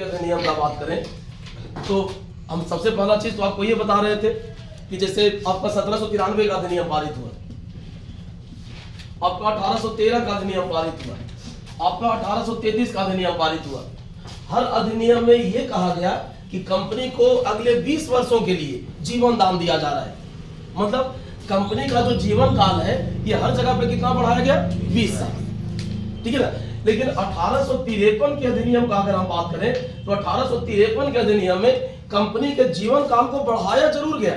अधिनियम का बात करें तो हम सबसे पहला चीज तो आपको ये बता रहे थे कि जैसे आपका 1793 का अधिनियम पारित हुआ, आपका 1813 का अधिनियम पारित हुआ, आपका 1833 का अधिनियम पारित हुआ। हर अधिनियम में ये कहा गया कि कंपनी को अगले 20 वर्षों के लिए जीवन दान दिया जा रहा है। मतलब कंपनी का जो जीवन काल है ये हर जगह पे कितना बढ़ाया गया, 20 साल, ठीक है ना। लेकिन 1853 के अधिनियम का अगर हम बात करें तो 1853 के अधिनियम में कंपनी के जीवन काल को बढ़ाया जरूर गया,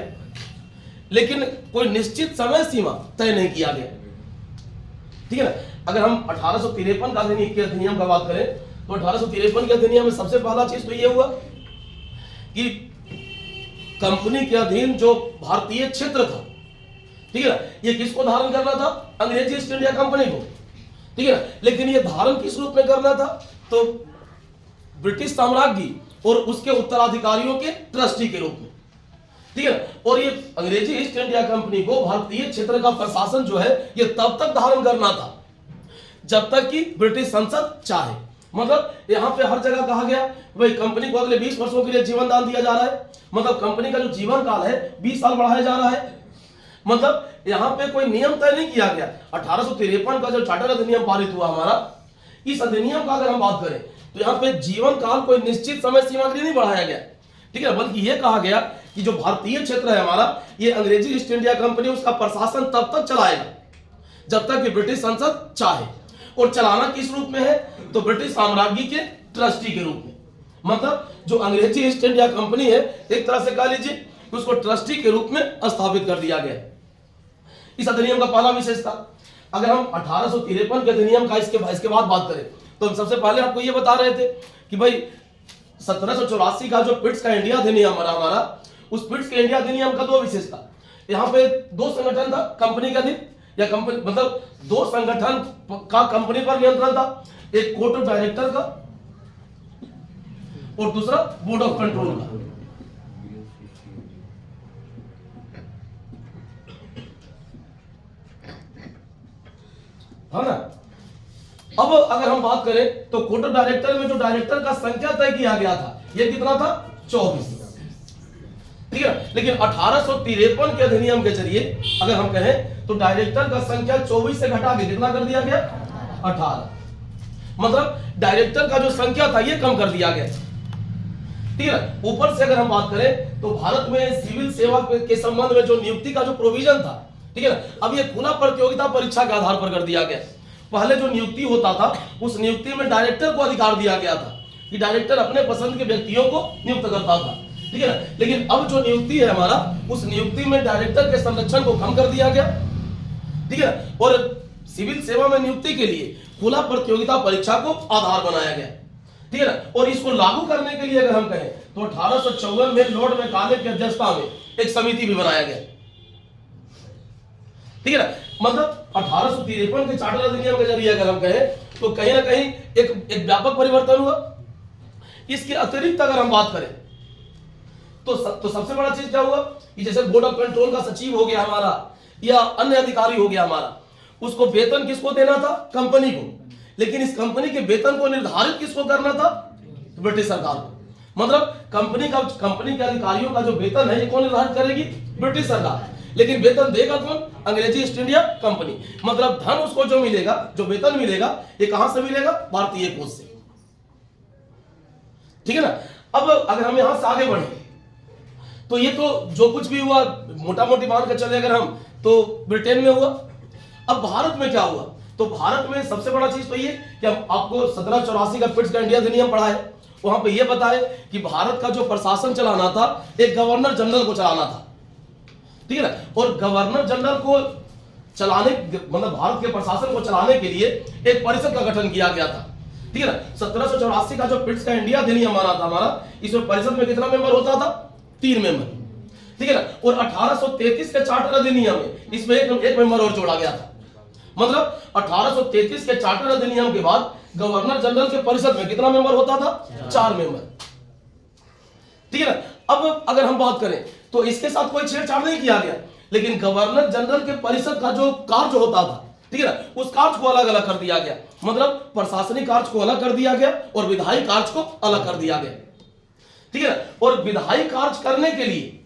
लेकिन कोई निश्चित समय सीमा तय नहीं किया गया, ठीक है ना। अगर हम 1853 का अधिनियम का बात करें तो 1853 के अधिनियम में सबसे पहला चीज तो ये हुआ कि कंपनी के अधीन जो भारतीय क्षेत्र था, ठीक है ना, ये किसको धारण करना था, अंग्रेजी ईस्ट इंडिया कंपनी को, ठीक है ना। लेकिन ये धारण किस रूप में करना था, तो ब्रिटिश साम्राज्य और उसके उत्तराधिकारियों के ट्रस्टी के रूप में, ठीक है ना। और ये अंग्रेजी ईस्ट इंडिया कंपनी को भारतीय क्षेत्र का प्रशासन जो है ये तब तक धारण करना था जब तक कि ब्रिटिश संसद चाहे। मतलब यहां पे हर जगह कहा गया भाई कंपनी को अगले 20 वर्षों के लिए जीवन दान दिया जा रहा है। मतलब कंपनी का जो जीवन काल है 20 साल बढ़ाया जा रहा है। मतलब यहां पे कोई नियम तय नहीं किया गया। 1853 का जो चार्टर अधिनियम पारित हुआ हमारा, इस अधिनियम का अगर हम बात करें तो यहाँ पे जीवन काल कोई निश्चित समय सीमा के लिए नहीं बढ़ाया गया, ठीक है, बल्कि यह कहा गया कि जो भारतीय क्षेत्र है हमारा ये अंग्रेजी ईस्ट इंडिया कंपनी उसका प्रशासन तब तक चलाएगा जब तक कि ब्रिटिश संसद चाहे। और चलाना किस रूप में है, तो ब्रिटिश साम्राज्य के ट्रस्टी के रूप में। मतलब जो अंग्रेजी ईस्ट इंडिया कंपनी है एक तरह से कह लीजिए उसको ट्रस्टी के रूप में स्थापित कर दिया गया। इस अधिनियम का पहला विशेषता, अगर हम 1853 के अधिनियम का इसके बाद बात करें तो हम सबसे पहले आपको यह बता रहे थे कि भाई 1784 का जो पिट्स का इंडिया अधिनियम हमारा, उस पिट्स के इंडिया अधिनियम का दो विशेषता, यहाँ पे दो संगठन था कंपनी का अधीन, या कंपनी मतलब दो संगठन का कंपनी पर नियंत्रण था, एक कोर्ट ऑफ डायरेक्टर का और दूसरा बोर्ड ऑफ कंट्रोल का। है ना। अब अगर हम बात करें तो कोर्ट ऑफ डायरेक्टर में जो डायरेक्टर का संख्या तय किया गया था ये कितना था, 24, ठीक है। लेकिन 1853 के अधिनियम के जरिए अगर हम कहें तो डायरेक्टर का संख्या 24 से घटा के कितना कर दिया गया, 18। मतलब डायरेक्टर का जो संख्या था ये कम कर दिया गया, ठीक है। ऊपर से अगर हम बात करें तो भारत में सिविल सेवा के संबंध में जो नियुक्ति का जो प्रोविजन था, ठीक है ना, अब ये खुला प्रतियोगिता परीक्षा के आधार पर कर दिया गया। पहले जो नियुक्ति होता था उस नियुक्ति में डायरेक्टर को अधिकार दिया गया था कि डायरेक्टर अपने पसंद के व्यक्तियों को नियुक्त करता था, ठीक है ना। लेकिन अब जो नियुक्ति है हमारा, उस नियुक्ति में डायरेक्टर के संरक्षण को कम कर दिया गया, ठीक है। और सिविल सेवा में नियुक्ति के लिए खुला प्रतियोगिता परीक्षा को आधार बनाया गया, ठीक है ना। और इसको लागू करने के लिए अगर हम कहें तो 1854 में लॉर्ड मैकाले की अध्यक्षता में एक समिति भी बनाया गया, ठीक है ना। मतलब 1853 के चार्टर अधिनियम के जरिए अगर हम कहें तो कहीं ना कहीं एक व्यापक परिवर्तन हुआ। इसके अतिरिक्त अगर हम बात करें तो सबसे बड़ा चीज क्या हुआ कि जैसे बोर्ड ऑफ कंट्रोल का सचिव हो गया हमारा या अन्य अधिकारी हो गया हमारा, उसको वेतन किसको देना था, कंपनी को। लेकिन इस कंपनी के वेतन को निर्धारित किसको करना था, ब्रिटिश सरकार को। मतलब कंपनी के अधिकारियों का जो वेतन है ये कौन निर्धारित करेगी, ब्रिटिश सरकार। लेकिन वेतन देगा कौन, अंग्रेजी ईस्ट इंडिया कंपनी। मतलब धन उसको जो मिलेगा, जो वेतन मिलेगा ये कहां से मिलेगा, भारतीय कोष से, ठीक है ना। अब अगर हम यहां से आगे बढ़े तो ये तो जो कुछ भी हुआ मोटा मोटी मान कर चले अगर हम तो ब्रिटेन में हुआ। अब भारत में क्या हुआ, तो भारत में सबसे बड़ा चीज तो ये कि हम आपको 1784 का पिट्स का इंडिया अधिनियम पढ़ा है, वहां पे ये बताए कि भारत का जो प्रशासन चलाना था एक गवर्नर जनरल को चलाना था, ठीक है ना। और गवर्नर जनरल को चलाने मतलब भारत के प्रशासन को चलाने के लिए एक परिषद का गठन किया गया था, ठीक है ना। 1784 का जो पिट्स का इंडिया अधिनियम आना था हमारा, इसमें परिषद में कितना मेंबर होता था, 3 मेंबर, ठीक है ना। और 1833 के चार्टर अधिनियम में इसमें एक मेंबर और जोड़ा गया था। मतलब 1833 के चार्टर अधिनियम के बाद गवर्नर जनरल के परिषद में कितना मेंबर होता था, 4 मेंबर, ठीक है ना। अब अगर हम बात करें तो इसके साथ कोई छेड़छाड़ नहीं किया गया, लेकिन गवर्नर जनरल के परिषद का जो कार्य होता था ठीक है ना, उस कार्य को अलग अलग कर दिया गया। मतलब प्रशासनिक कार्य को अलग कर दिया गया और विधायी कार्य को अलग कर दिया गया, ठीक है ना। और विधायी कार्य करने के लिए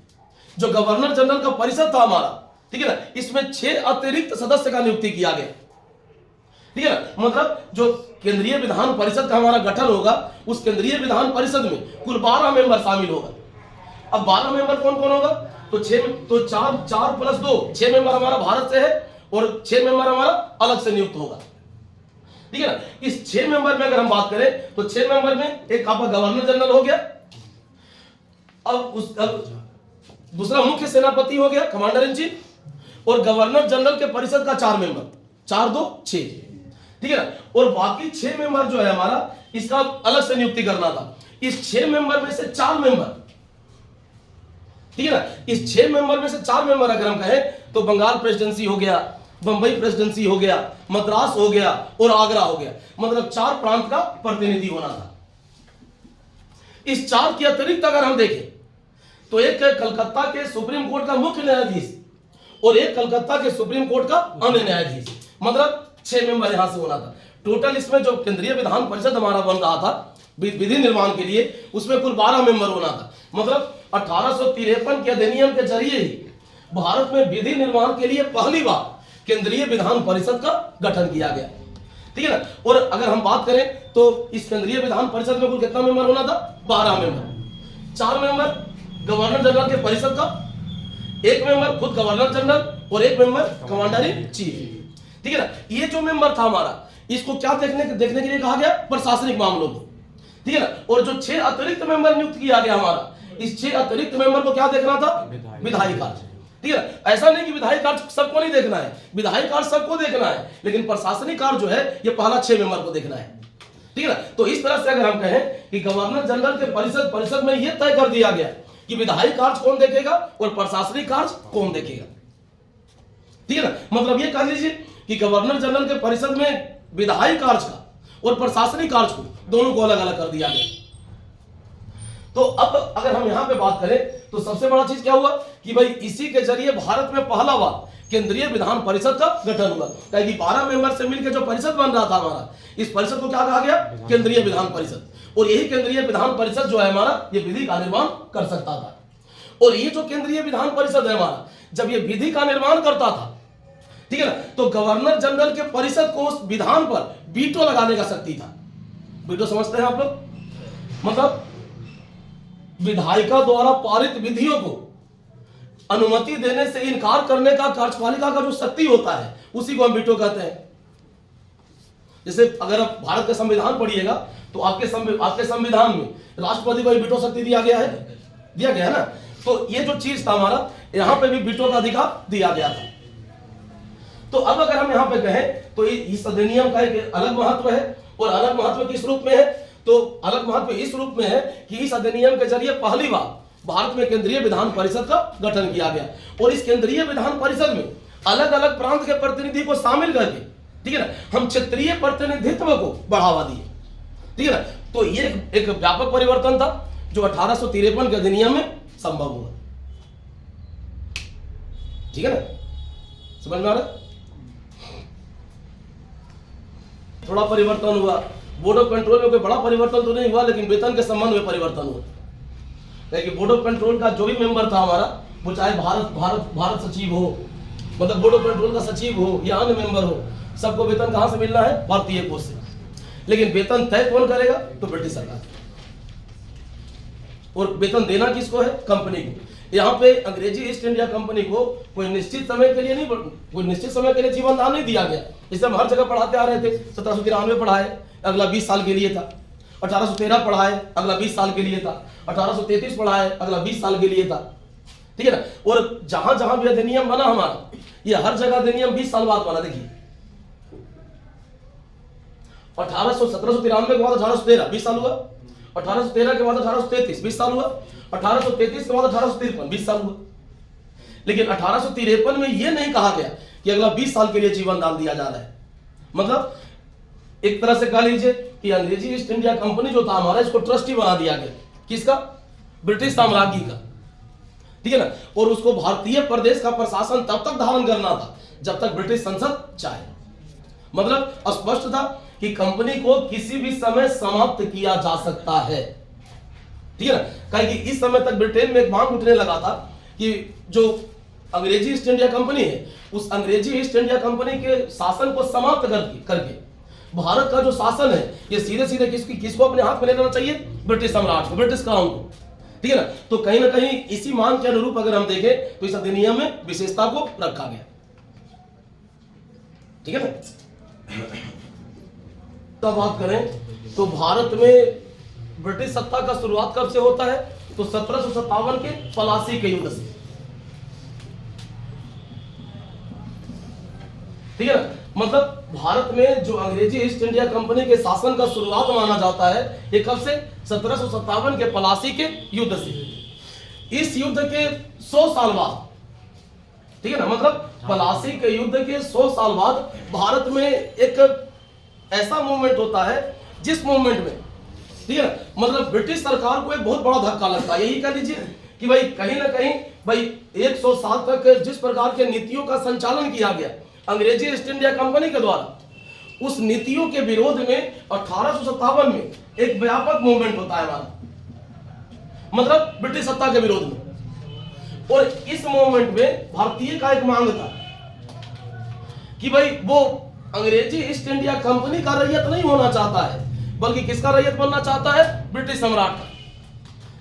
जो गवर्नर जनरल का परिषद था हमारा, ठीक है ना, इसमें 6 अतिरिक्त सदस्य का नियुक्ति किया गया, ठीक है ना। मतलब जो केंद्रीय विधान परिषद का हमारा गठन होगा, उस केंद्रीय विधान परिषद में कुल 12 मेंबर शामिल होगा। अब 12 मेंबर कौन कौन होगा? तो 4 प्लस 2 6 मेंबर हमारा भारत से है और 6 मेंबर हमारा अलग से नियुक्त होगा, ठीक है ना। इस 6 मेंबर में अगर हम बात करें तो 6 मेंबर में एक आपका गवर्नर जनरल हो गया, अब दूसरा मुख्य सेनापति हो गया, कमांडर इन चीफ, और गवर्नर जनरल के परिषद का 4 मेंबर, 4 2 6, ठीक है ना। और बाकी 6 मेंबर जो है हमारा, इसका अलग से नियुक्ति करना था। इस 6 मेंबर में से 4 मेंबर, ठीक है ना, इस 6 मेंबर में से 4 मेंबर अगर हम कहें तो बंगाल प्रेसिडेंसी हो गया, बंबई प्रेसिडेंसी हो गया, मद्रास हो गया और आगरा हो गया। मतलब 4 प्रांत का प्रतिनिधि होना था। इस 4 के अतिरिक्त अगर हम देखें तो एक कलकत्ता के सुप्रीम कोर्ट का मुख्य न्यायाधीश और एक कलकत्ता के सुप्रीम कोर्ट का अन्य न्यायाधीश, मतलब 6 मेंबर यहां से होना था। टोटल इसमें जो केंद्रीय विधान परिषद हमारा बन रहा था विधि निर्माण के लिए, उसमें कुल 12 मेंबर होना था। मतलब 1853 के अधिनियम के जरिए ही भारत में विधि निर्माण के लिए पहली बार केंद्रीय विधान परिषद का गठन किया गया, ठीक है ना। और अगर हम बात करें तो इस केंद्रीय विधान परिषद में कुल कितना मेंबर होना था? 12 मेंबर। 4 मेंबर गवर्नर जनरल के परिषद का, 1 मेंबर खुद गवर्नर जनरल और 1 मेंबर कमांडर इन चीफ, ठीक है ना। ये जो मेंबर था हमारा, इसको क्या देखने के लिए कहा गया? प्रशासनिक मामलों को, ठीक है ना। और जो 6 अतिरिक्त मेंबर नियुक्त किया गया हमारा, इस 6 अतिरिक्त मेंबर को क्या देखना था? विधायी कार्य, ठीक है ना। ऐसा नहीं कि विधायी कार्य सबको नहीं देखना है, विधायी कार्य सबको देखना है, लेकिन प्रशासनिक कार्य जो है ये पहला 6 मेंबर को देखना है, ठीक है ना। तो इस तरह से अगर हम कहें कि गवर्नर जनरल के परिषद में यह तय कर दिया गया कि विधायी कार्य कौन देखेगा और प्रशासनिक कार्य कौन देखेगा, ठीक है ना। मतलब ये कह लीजिए कि गवर्नर जनरल के परिषद में विधायी कार्य का और प्रशासनिक कार्य को दोनों को अलग अलग कर दिया गया। तो अब अगर हम यहां पे बात करें तो सबसे बड़ा चीज क्या हुआ कि भाई इसी के जरिए भारत में पहला बार केंद्रीय विधान परिषद का गठन हुआ। कि 12 मेंबर से मिलकर जो परिषद बन रहा था हमारा, इस परिषद को क्या कहा गया? केंद्रीय विधान परिषद। और यही केंद्रीय विधान परिषद जो है हमारा, ये विधि का निर्माण कर सकता था। और ये जो केंद्रीय विधान परिषद है हमारा, जब ये विधि का निर्माण करता था, ठीक है ना, तो गवर्नर जनरल के परिषद को उस विधान पर वीटो लगाने का शक्ति था। वीटो समझते हैं आप लोग? मतलब विधायिका द्वारा पारित विधियों को अनुमति देने से इनकार करने का कार्यपालिका का जो शक्ति होता है, उसी को हम वीटो कहते हैं। जैसे अगर आप भारत का संविधान पढ़िएगा तो आपके संविधान में राष्ट्रपति को वीटो शक्ति दिया गया है ना। तो ये जो चीज था हमारा, यहां पे भी वीटो का अधिकार दिया गया था। तो अब अगर हम यहां पे कहें तो इस अधिनियम का एक अलग महत्व है, और अलग महत्व किस रूप में है? तो अलग महत्व इस रूप में है कि इस अधिनियम के जरिए पहली बार भारत में केंद्रीय विधान परिषद का गठन किया गया। और इस केंद्रीय विधान परिषद में अलग अलग प्रांत के प्रतिनिधि को शामिल करके, ठीक है ना, हम क्षेत्रीय प्रतिनिधित्व को बढ़ावा दिए, ठीक है ना। तो ये एक व्यापक परिवर्तन था जो 1853 के अधिनियम में संभव हुआ, ठीक है ना। समझ में आ रहा? थोड़ा परिवर्तन हुआ। बोर्ड ऑफ कंट्रोल में कोई बड़ा परिवर्तन तो नहीं हुआ, लेकिन वेतन के संबंध में परिवर्तन हुआ। देखिए बोर्ड ऑफ कंट्रोल का जो भी मेंबर था हमारा, वो चाहे भारत सचिव हो, मतलब बोर्ड ऑफ कंट्रोल का सचिव हो या अन्य मेंबर हो, सबको वेतन कहां से मिलना है? भारतीय कोष से। लेकिन वेतन तय कौन करेगा? तो ब्रिटिश सरकार। और वेतन देना किसको है? कंपनी को। यहाँ पे अंग्रेजी ईस्ट इंडिया कंपनी को कोई निश्चित समय के लिए जीवन दान नहीं दिया गया। इसे हम हर जगह पढ़ाते आ रहे थे। 1793 पढ़ाए, अगला 20 साल के लिए था। 1813 पढ़ाए, अगला 20 साल के लिए था। 1833 पढ़ाए, अगला 20 साल के लिए था, ठीक है ना। और जहां जहां भी अधिनियम बना हमारा, ये हर जगह अधिनियम 20 साल बाद बना। देखिए 1793 के बाद 1813 20 साल हुआ, 1813 के बाद 1833 20 साल हुआ, 1833 के बाद 1853 20 साल हुआ। लेकिन 1853 में यह नहीं कहा गया कि अगला 20 साल के लिए जीवन दान दिया जा रहा है। मतलब एक तरह से कह लीजिए कि अंग्रेजी ईस्ट इंडिया कंपनी जो था हमारा, इसको ट्रस्टी बना दिया गया। किसका? ब्रिटिश साम्राज्य का, ठीक है ना। और उसको भारतीय प्रदेश का प्रशासन तब तक धारण करना था जब तक ब्रिटिश संसद चाहे, मतलब स्पष्ट था कि कंपनी को किसी भी समय समाप्त किया जा सकता है, ठीक है ना। कहीं कि इस समय तक ब्रिटेन में एक मांग उठने लगा था कि जो अंग्रेजी ईस्ट इंडिया कंपनी है, उस अंग्रेजी ईस्ट इंडिया कंपनी के शासन को समाप्त करके भारत का जो शासन है ये सीधे सीधे किसको अपने हाथ में ले लेना चाहिए, ब्रिटिश सम्राट को, ब्रिटिश क्राउन को, ठीक है ना। तो कहीं ना कहीं इसी मांग के अनुरूप अगर हम देखें तो इस अधिनियम में विशेषता को रखा गया, ठीक है ना। तब बात करें तो भारत में ब्रिटिश सत्ता का शुरुआत कब से होता है, तो 1757 के प्लासी के युद्ध से, ठीक है ना। मतलब भारत में जो अंग्रेजी ईस्ट इंडिया कंपनी के शासन का शुरुआत माना जाता है ये कब से, 1757 के प्लासी के युद्ध से। इस युद्ध के 100 साल बाद, ठीक है ना, मतलब प्लासी के युद्ध के 100 साल बाद भारत में एक ऐसा मूवमेंट होता है जिस मूवमेंट में, ठीक है ना, मतलब ब्रिटिश सरकार को एक बहुत बड़ा धक्का लगता है। यही कह लीजिए कि भाई कहीं ना कहीं भाई 100 साल तक जिस प्रकार के नीतियों का संचालन किया गया अंग्रेजी ईस्ट इंडिया कंपनी के द्वारा, उस नीतियों के विरोध में 1857 में एक व्यापक मूवमेंट होता है हमारा, मतलब ब्रिटिश सत्ता के विरोध में। और इस मूवमेंट में भारतीय का एक मांग था कि भाई वो अंग्रेजी ईस्ट इंडिया कंपनी का रैयत नहीं होना चाहता है, बल्कि किसका रैयत बनना चाहता है, ब्रिटिश सम्राट का,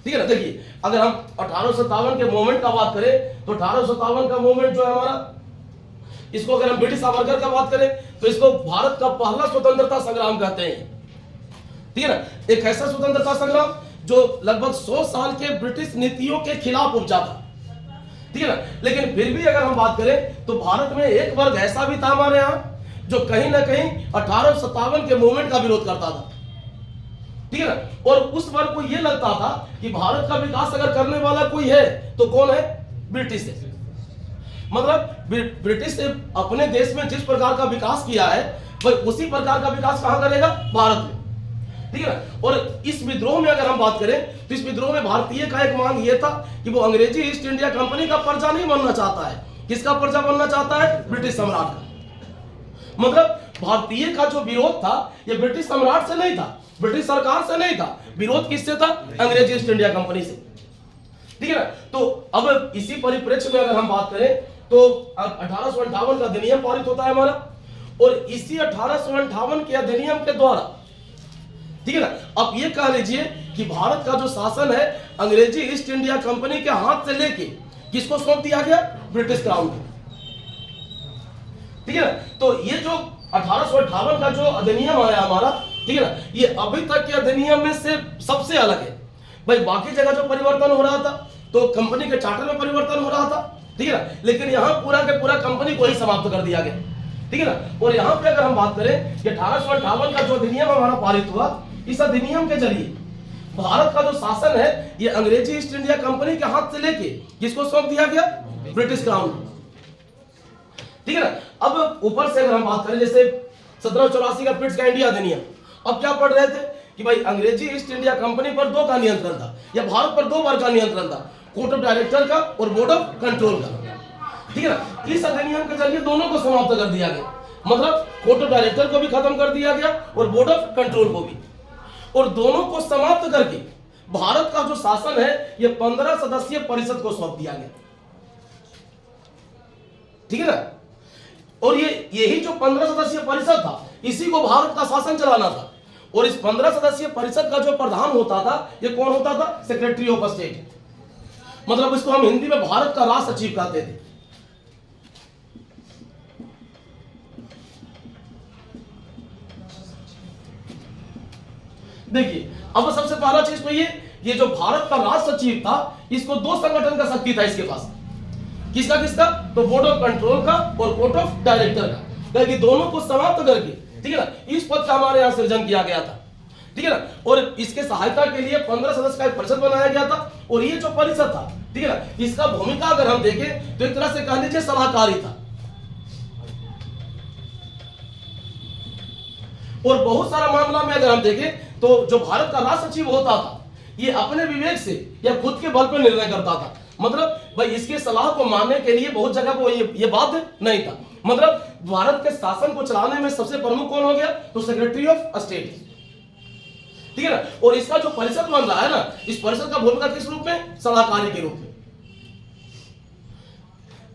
ठीक है ना। देखिए अगर हम 1857 के मूवमेंट का बात करें तो 1857 का मूवमेंट जो है हमारा, इसको अगर हम ब्रिटिश सावरकर का बात करें तो इसको भारत का पहला स्वतंत्रता संग्राम कहते हैं, ठीक है ना। एक ऐसा स्वतंत्रता संग्राम जो लगभग 100 साल के ब्रिटिश नीतियों के खिलाफ उपजा था, ठीक है ना। लेकिन फिर भी अगर हम बात करें तो भारत में एक वर्ग ऐसा भी था हमारे यहाँ जो कहीं ना कहीं 1857 के मूवमेंट का विरोध करता था, ठीक है ना। और उस वर्ग को यह लगता था कि भारत का विकास अगर करने वाला कोई है तो कौन है, ब्रिटिश है। मतलब ब्रिटिश ने अपने देश में जिस प्रकार का विकास किया है वही उसी प्रकार का विकास कहां करेगा, भारत में, ठीक है ना। और इस विद्रोह में अगर हम बात करें तो इस विद्रोह में भारतीय का एक मांग यह था कि वो अंग्रेजी ईस्ट इंडिया कंपनी का प्रजा नहीं बनना चाहता है, किसका प्रजा बनना चाहता है, ब्रिटिश सम्राट का। मतलब भारतीय का जो विरोध था यह ब्रिटिश सम्राट से नहीं था, ब्रिटिश सरकार से नहीं था, विरोध किससे था, अंग्रेजी ईस्ट इंडिया कंपनी से, ठीक है ना। तो अब इसी परिप्रेक्ष्य में अगर हम बात करें तो 1858 का अधिनियम पारित होता है हमारा, और इसी 1858 के अधिनियम के द्वारा, ठीक है ना, अब ये कह लीजिए कि भारत का जो शासन है अंग्रेजी ईस्ट इंडिया कंपनी के हाथ से लेके किसको सौंप दिया गया, ब्रिटिश क्राउन को, ठीक है ना। तो ये जो 1858 का जो अधिनियम आया हमारा, ठीक है ना, ये अभी तक के अधिनियम में से सबसे अलग है। भाई बाकी जगह जो परिवर्तन हो रहा था तो कंपनी के चार्टर में परिवर्तन हो रहा था, ठीक है ना, लेकिन यहां पूरा के पूरा कंपनी को ही समाप्त कर दिया गया, ठीक है ना। और यहां पे अगर हम बात करें कि 1858 का जो अधिनियम हमारा पारित हुआ, इस अधिनियम के जरिए भारत का जो शासन है ये अंग्रेजी ईस्ट इंडिया कंपनी के हाथ से लेके किसको सौंप दिया गया, ब्रिटिश क्राउन, ठीक है ना। अब ऊपर से अगर हम बात करें जैसे 1784 का ब्रिटिश का इंडिया अधिनियम, अब क्या पढ़ रहे थे कि भाई अंग्रेजी ईस्ट इंडिया कंपनी पर 2 का नियंत्रण था, या भारत पर 2 वर्ग का नियंत्रण था, कोर्ट ऑफ डायरेक्टर का और बोर्ड ऑफ कंट्रोल का, ठीक है ना। इस अधिनियम के जरिए दोनों को समाप्त कर दिया गया, मतलब कोर्ट ऑफ डायरेक्टर को भी खत्म कर दिया गया और बोर्ड ऑफ कंट्रोल को भी, और दोनों को समाप्त करके भारत का जो शासन है यह 15 सदस्यीय परिषद को सौंप दिया गया, ठीक है ना। और यही जो 15 सदस्यीय परिषद था इसी को भारत का शासन चलाना था, और इस 15 सदस्यीय परिषद का जो प्रधान होता था ये कौन होता था, सेक्रेटरी ऑफ स्टेट, मतलब इसको हम हिंदी में भारत का राज सचिव कहते थे। देखिए अब सबसे पहला चीज तो ये जो भारत का राज सचिव था इसको 2 संगठन का शक्ति था इसके पास, किसका किसका, तो बोर्ड ऑफ कंट्रोल का और बोर्ड ऑफ डायरेक्टर का, क्योंकि दोनों को समाप्त करके, ठीक है ना, इस पद का हमारे यहां सृजन किया गया था, ठीक है ना। और इसके सहायता के लिए 15 सदस्य का एक परिषद बनाया गया था, और ये जो परिषद था, ठीक है ना, इसका भूमिका अगर हम देखें तो एक तरह से कह लीजिए सलाहकारी था, और बहुत सारा मामला में अगर हम देखें तो जो भारत का राज सचिव होता था ये अपने विवेक से या खुद के बल पर निर्णय करता था, मतलब भाई इसके सलाह को मानने के लिए बहुत जगह को ये बात नहीं था, मतलब भारत के शासन को चलाने में सबसे प्रमुख कौन हो गया? तो सेक्रेटरी ऑफ स्टेट, ठीक है ना। और इसका जो परिषद बन रहा है ना, इस परिषद का भूमिका किस रूप में? सलाहकारी के रूप में।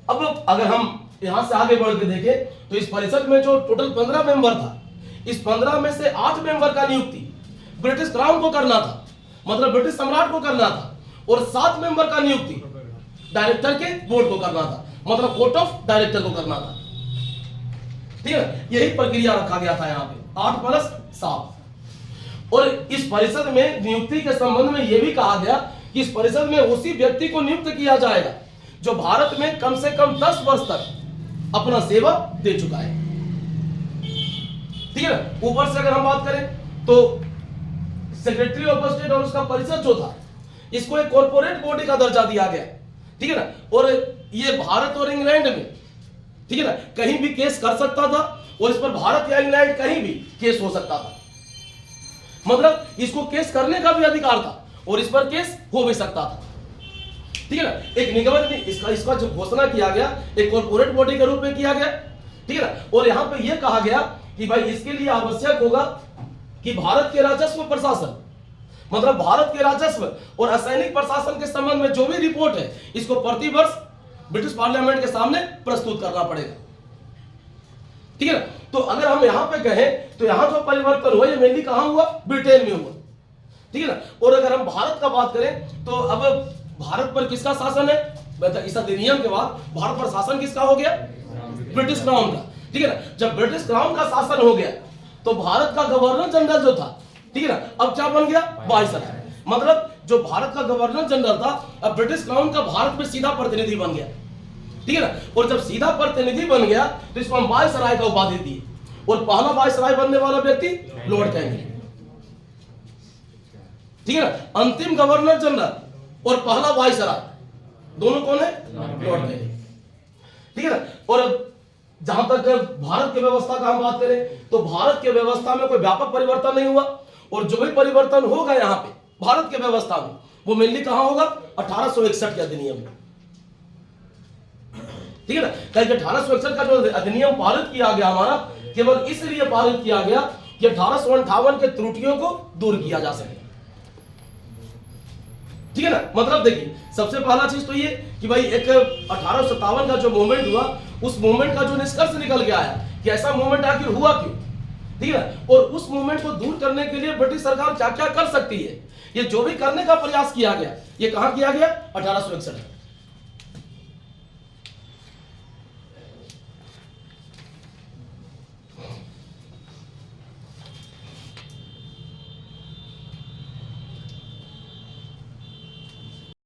अब अगर हम यहां से आगे बढ़ के देखें तो इस परिषद में जो टोटल 15 मेंबर था, इस 15 में से 8 मेंबर का नियुक्ति ब्रिटिश क्राउन को करना था, मतलब ब्रिटिश सम्राट को करना था, और 7 मेंबर का नियुक्ति डायरेक्टर के बोर्ड को करना था, मतलब कोर्ट ऑफ डायरेक्टर को करना था, ठीक है। यही प्रक्रिया रखा गया था यहाँ पे 8 + 7। और इस परिषद में नियुक्ति के संबंध में यह भी कहा गया कि इस परिषद में उसी व्यक्ति को नियुक्त किया जाएगा जो भारत में कम से कम 10 वर्ष तक अपना सेवा दे चुका है, ठीक है ना। ऊपर से अगर हम बात करें तो सेक्रेटरी ऑफ स्टेट और उसका परिषद जो था, इसको एक कॉर्पोरेट बॉडी का दर्जा दिया गया, ठीक है ना। और ये भारत और इंग्लैंड में, ठीक है ना, कहीं भी केस कर सकता था, और इस पर भारत या इंग्लैंड कहीं भी केस हो सकता था, मतलब इसको केस करने का भी अधिकार था और इस पर केस हो भी सकता था, ठीक है ना। एक निगम इसका जो घोषणा किया गया एक कॉर्पोरेट बॉडी के रूप में किया गया, ठीक है ना। और यहां पे यह कहा गया कि भाई इसके लिए आवश्यक होगा कि भारत के राजस्व प्रशासन, मतलब भारत के राजस्व और असैनिक प्रशासन के संबंध में जो भी रिपोर्ट है, इसको प्रति वर्ष ब्रिटिश पार्लियामेंट के सामने प्रस्तुत करना पड़ेगा, ठीक है ना। तो अगर हम यहां पे कहें तो यहां जो परिवर्तन हुआ ये मेनली कहां हुआ? ब्रिटेन में हुआ, ठीक है ना। और अगर हम भारत का बात करें तो अब भारत पर किसका शासन है? इस अधिनियम के बाद भारत पर शासन किसका हो गया? ब्रिटिश क्राउन का, ठीक है ना। जब ब्रिटिश क्राउन का शासन हो गया तो भारत का गवर्नर जनरल जो था, ठीक है ना, अब क्या बन गया? वायसराय, मतलब जो भारत का गवर्नर जनरल था अब ब्रिटिश क्राउन का भारत में सीधा प्रतिनिधि बन गया, ठीक है ना। और जब सीधा प्रतिनिधि बन गया तो इसको हम वायसराय का उपाधि दिए, और पहला वायसराय बनने वाला व्यक्ति लॉर्ड कैनिंग, ठीक है ना। अंतिम गवर्नर जनरल और पहला वायसराय दोनों कौन है? लॉर्ड कैनिंग, ठीक है ना। और जहां तक भारत की व्यवस्था का हम बात करें तो भारत की व्यवस्था में कोई व्यापक परिवर्तन नहीं हुआ, और जो भी परिवर्तन होगा यहाँ पे भारत की व्यवस्था में वो मेनली कहां होगा? 1861 के अधिनियम में, ठीक है ना। क्योंकि 1861 का जो अधिनियम पारित किया गया हमारा, केवल इसलिए पारित किया गया कि 1858 के त्रुटियों को दूर किया जा सके, ठीक है ना। मतलब देखिए सबसे पहला चीज तो ये कि भाई एक 1857 का जो मूवमेंट हुआ, उस मूवमेंट का जो निष्कर्ष निकल के आया कि ऐसा मूवमेंट आखिर हुआ क्यों, ठीक है ना। और उस मूवमेंट को दूर करने के लिए ब्रिटिश सरकार क्या क्या कर सकती है, ये जो भी करने का प्रयास किया गया, ये कहां किया गया? 1861।